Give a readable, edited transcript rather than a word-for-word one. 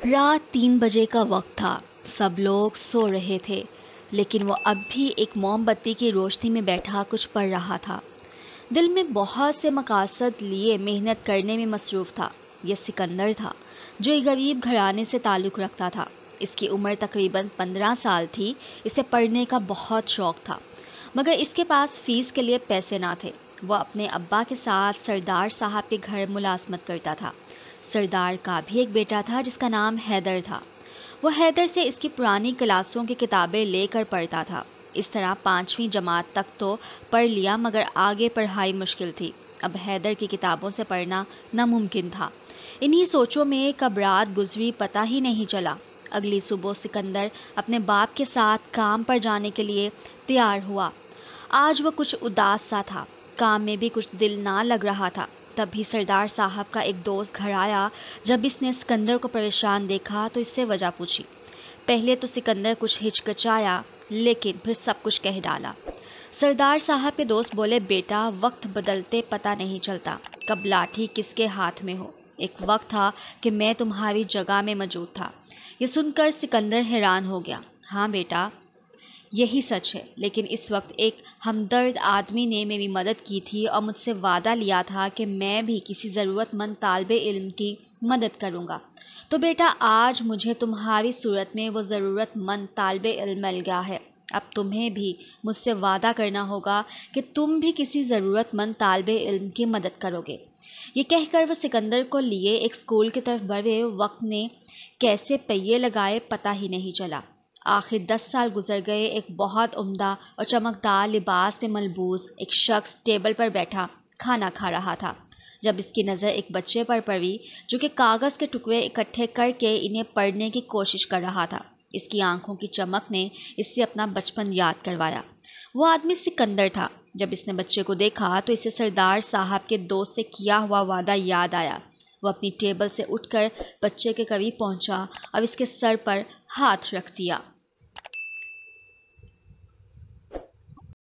रात 3 बजे का वक्त था। सब लोग सो रहे थे, लेकिन वो अब भी एक मोमबत्ती की रोशनी में बैठा कुछ पढ़ रहा था। दिल में बहुत से मकासद लिए मेहनत करने में मसरूफ़ था। यह सिकंदर था, जो एक गरीब घराने से ताल्लुक़ रखता था। इसकी उम्र तकरीबन 15 साल थी। इसे पढ़ने का बहुत शौक़ था, मगर इसके पास फ़ीस के लिए पैसे ना थे। वह अपने अब्बा के साथ सरदार साहब के घर मुलाजमत करता था। सरदार का भी एक बेटा था जिसका नाम हैदर था। वह हैदर से इसकी पुरानी क्लासों की किताबें लेकर पढ़ता था। इस तरह 5वीं जमात तक तो पढ़ लिया, मगर आगे पढ़ाई मुश्किल थी। अब हैदर की किताबों से पढ़ना नामुमकिन था। इन्हीं सोचों में कब रात गुजरी पता ही नहीं चला। अगली सुबह सिकंदर अपने बाप के साथ काम पर जाने के लिए तैयार हुआ। आज वह कुछ उदास सा था, काम में भी कुछ दिल ना लग रहा था। तभी सरदार साहब का एक दोस्त घर आया। जब इसने सिकंदर को परेशान देखा तो इससे वजह पूछी। पहले तो सिकंदर कुछ हिचकिचाया, लेकिन फिर सब कुछ कह डाला। सरदार साहब के दोस्त बोले, बेटा, वक्त बदलते पता नहीं चलता कब लाठी किसके हाथ में हो। एक वक्त था कि मैं तुम्हारी जगह में मौजूद था। ये सुनकर सिकंदर हैरान हो गया। हाँ बेटा, यही सच है, लेकिन इस वक्त एक हमदर्द आदमी ने मेरी मदद की थी और मुझसे वादा लिया था कि मैं भी किसी ज़रूरतमंद तालिबे इल्म की मदद करूंगा। तो बेटा, आज मुझे तुम्हारी सूरत में वो ज़रूरतमंद तालिबे इल्म मिल गया है। अब तुम्हें भी मुझसे वादा करना होगा कि तुम भी किसी ज़रूरतमंद तालिबे इल्म की मदद करोगे। ये कहकर वो सिकंदर को लिए एक स्कूल की तरफ बढ़े। वक्त ने कैसे पहिए लगाए पता ही नहीं चला। आखिर 10 साल गुजर गए। एक बहुत उम्दा और चमकदार लिबास में मलबूस एक शख्स टेबल पर बैठा खाना खा रहा था। जब इसकी नज़र एक बच्चे पर पड़ी जो कि कागज़ के टुकड़े इकट्ठे करके इन्हें पढ़ने की कोशिश कर रहा था। इसकी आंखों की चमक ने इससे अपना बचपन याद करवाया। वो आदमी सिकंदर था। जब इसने बच्चे को देखा तो इसे सरदार साहब के दोस्त से किया हुआ वादा याद आया। वो अपनी टेबल से उठकर बच्चे के करीब पहुंचा और इसके सर पर हाथ रख दिया।